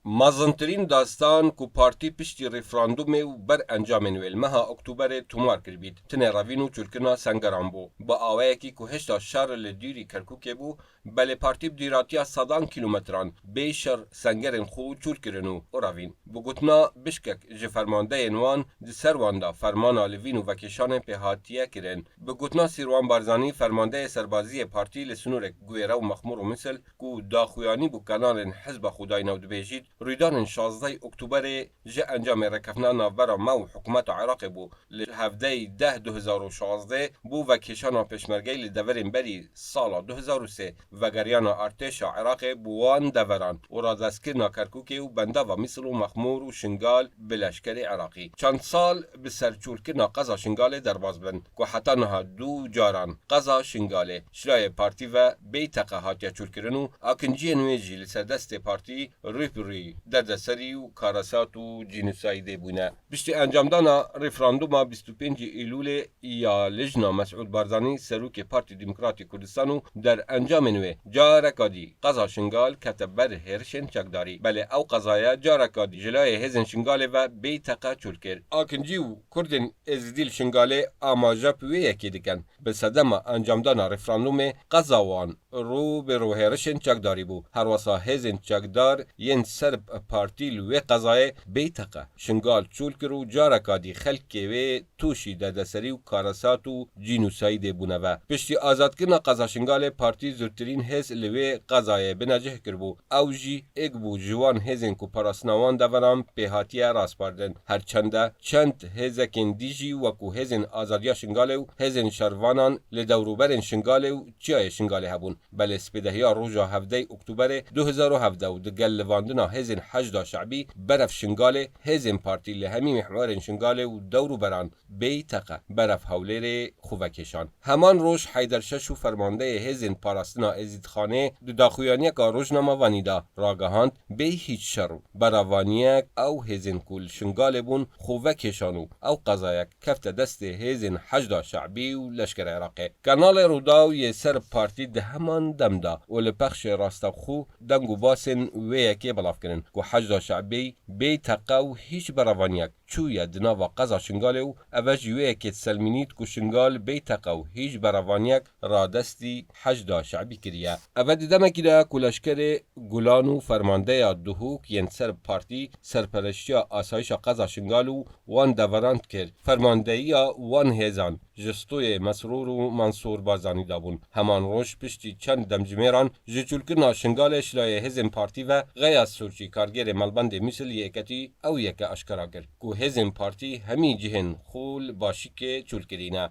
مازنترین داستان کو پارتی پشتی ریفراندوم و بر انجام نویل مها اکتبر تومار کربید تنه روین و چرکنا سنگران بو با آوه کی کو هشتا شار لدیری کرکوک بو بله پارتی بدیراتیا صدان کیلومتران بیشر سنگرن خو چرکرنو و روین بگوتنا بشکک جفرمانده انوان دی سرواندا فرمان آلوین و وکشان پهاتیه کرن بگوتنا سیروان بارزانی فرمانده سربازی پارتی لسنورک گویرا و مخمور و مثل کو داخویانی بو کنال حزب خدای نود بیجید رویدان 16 اکتبر جه انجام رکفنا نافبرا ما حکومت عراق بو لهفده 2016 بو وکشان پشمرگی لدورین بری سال 2003 و گریان ارتش عراق بوان دوران و را دستگیر کرکوک و بنده و مثل و مخمور و شنگال بلشکر عراقی چند سال به سرچولکرنا قضا شنگال درباز بند که حتی نه دو جاران قضا شنگال شرای پارتی و بیتقه هاتیا چولکرنو اکنجی نویجی لسردست پارتی ریپری دردسری و کاراسات و جینوسایده بونه بشتی انجام دانا ریفراندوم 25 ایلول یا لجنا مسعود بارزانی سروک پارتی دموکراتی کردستانو در انجام نوی جارکادی قضا شنگال کتب بر هرشن چکداری بله او قضایا جارکادی جلای هزن شنگال و بیتقه چولکر اکنجی و کردن ازدیل شنگال آماجا پوی یکی دیکن به صدم انجام دانا ریفراندوم قضاوان رو به رو هرشن چکداری بو هر واسا هزن چکدار ین سرب پارتی لوی قضای بیتقه شنگال چولکرو جارکادی خلکی و توشی دردسری و کاراسات و جینوساید بونه و پشتی آزاد کرنا قضا شنگال پارتی زورترین هز لوی قضای بنجه کربو او جی اگ بو جوان هزن کو پراسناوان دوران پیهاتیه راست پاردن هر چند هزکن دیجی وکو هزن آزادیا شنگال و هزن شروانان لدوروبرن شنگال و چیای شنگال هبون بله سپیدهیا روژا 17 اکتبر 2017 و دگل لواندنا هزن حشد شعبی برف شنگال هزن پارتی لهمی محور شنگال و دوروبران بیتقه برف حولیر خوبکشان همان روش حیدرشش و فرمانده هزن پاراستنا ازیدخانه دو داخویانیک روزنامه وانیدا راگهاند به هیچ شر براوانیک او هزن کل شنگال بون خوبکشانو او قضایک کفت دست هزن حشد شعبی و لشکر عراقی کانال روداو یه سر پارتی ده همان دمدا و لپخش راستخو دنگو باسن و یکی بلاف کنن که حشد شعبی بیتقه و هیچ براوانیک چویا دنا و قضا شنگال و اوج یکی سلمینیت که شنگال بیتقه و هیچ براوانیک را دستی حشد شعبی کریه اول دمکی دا کلشکر گولانو فرمانده یا دهوک ین سر پارتی سرپرشتی آسایش قضا شنگالو وان دورانت کرد فرمانده یا وان هزان جستوی مسرور و منصور بازانی دابون همان روش پشتی چند دمجمیران جچولکرنا شنگال شلای هزم پارتی و غیاز سورچی کارگر ملبند مثل یکتی او یک اشکرا کرد که هزم پارتی همی جهن خول باشی که چولکرینه